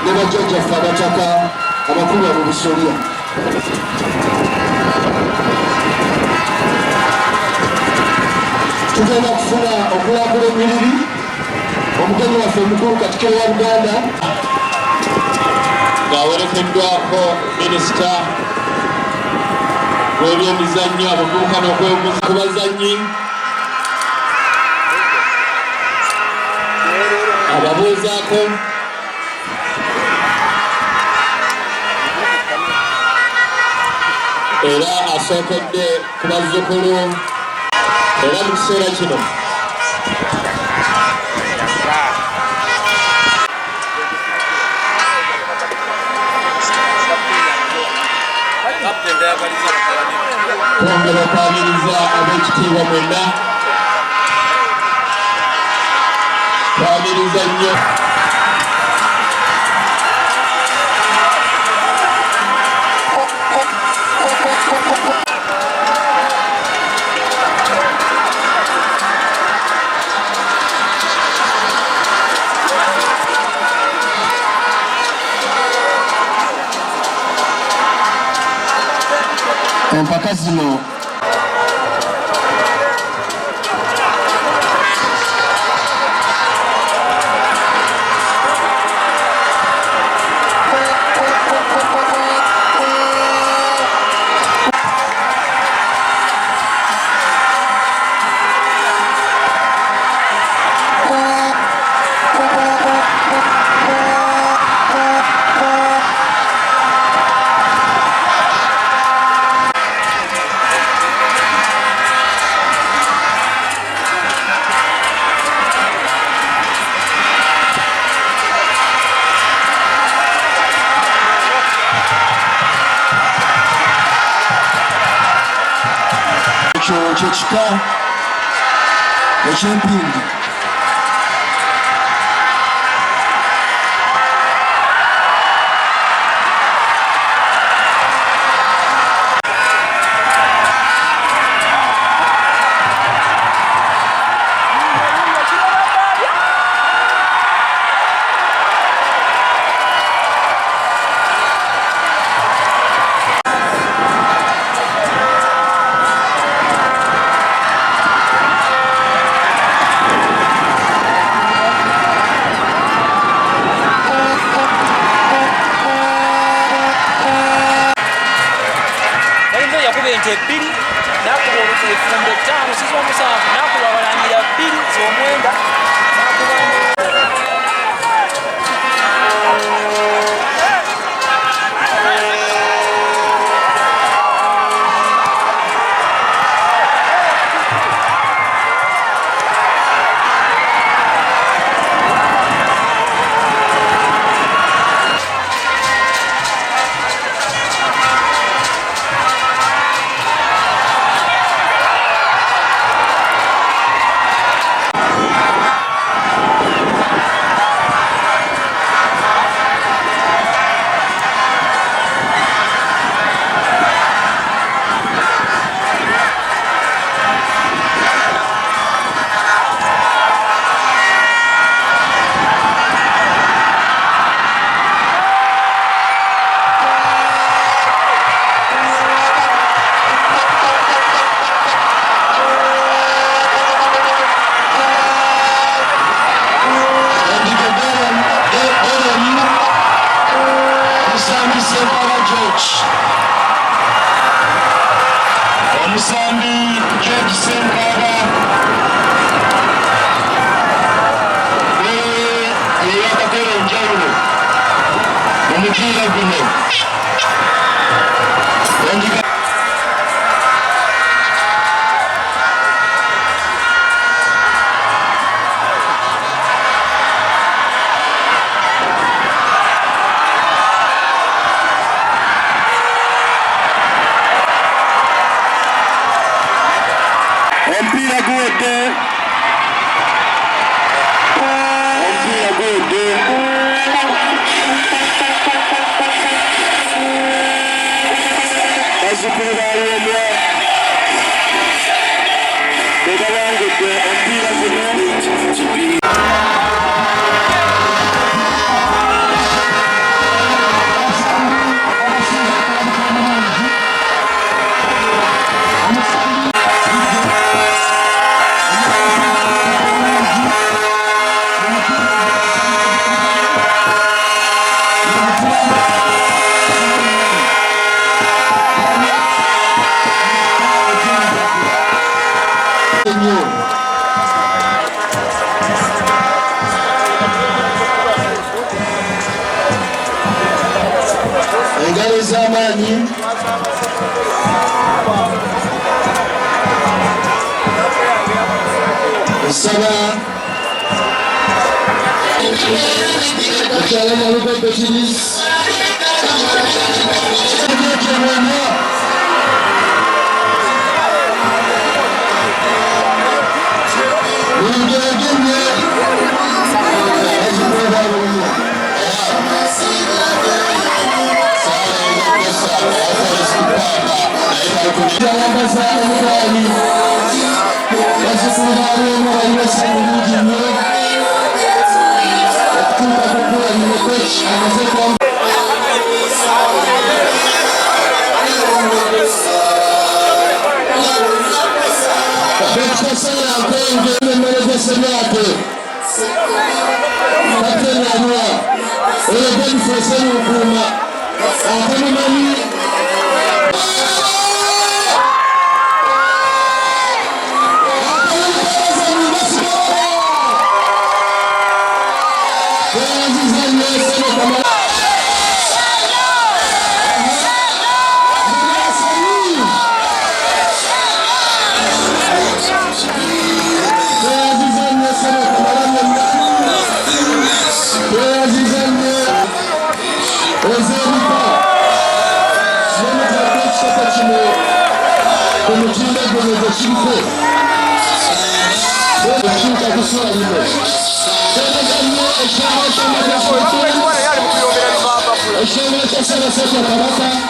n'abajjajja ffe abataka abakulu mu busolya tugenda kufuna okulambula ennyiriri omugenyi waffe omukulu Katikkiro wa Buganda ng'awerekeddwako minisita w'ebyemizannyo abavubuka n'okwewuguza ku bazannyi ababuuzaako era asookedde ku bazzukulu era mu kiseera kino twongera okwamiriza ab'ekitiibwa mwenna twamiriza nnyo empaka zino ky'ekika eky'empindi ebbiri nakuba efumbo 5 sizo 7 nakuba abalangira 2 z'omwenda nakuba omusambi George Senkaba eyakakola enjawulo mu mupiira guno Ndiga omupiira guwedde omupiira guwedde engalo ez'amaanyi nsaba mukyala Lugave kiri yawambaza omugaali bazikubaalimu baliwesa mulungi nnyo okutuuka kukula nyokoki amaze bekikasala nkenge emmere g'essemyake katenalwa oyo benifese mukuuma atamumanyi omutindo gwezo kiriko ekiuka kusula lino teganya ekyama kya Ssaabasajja Kabaka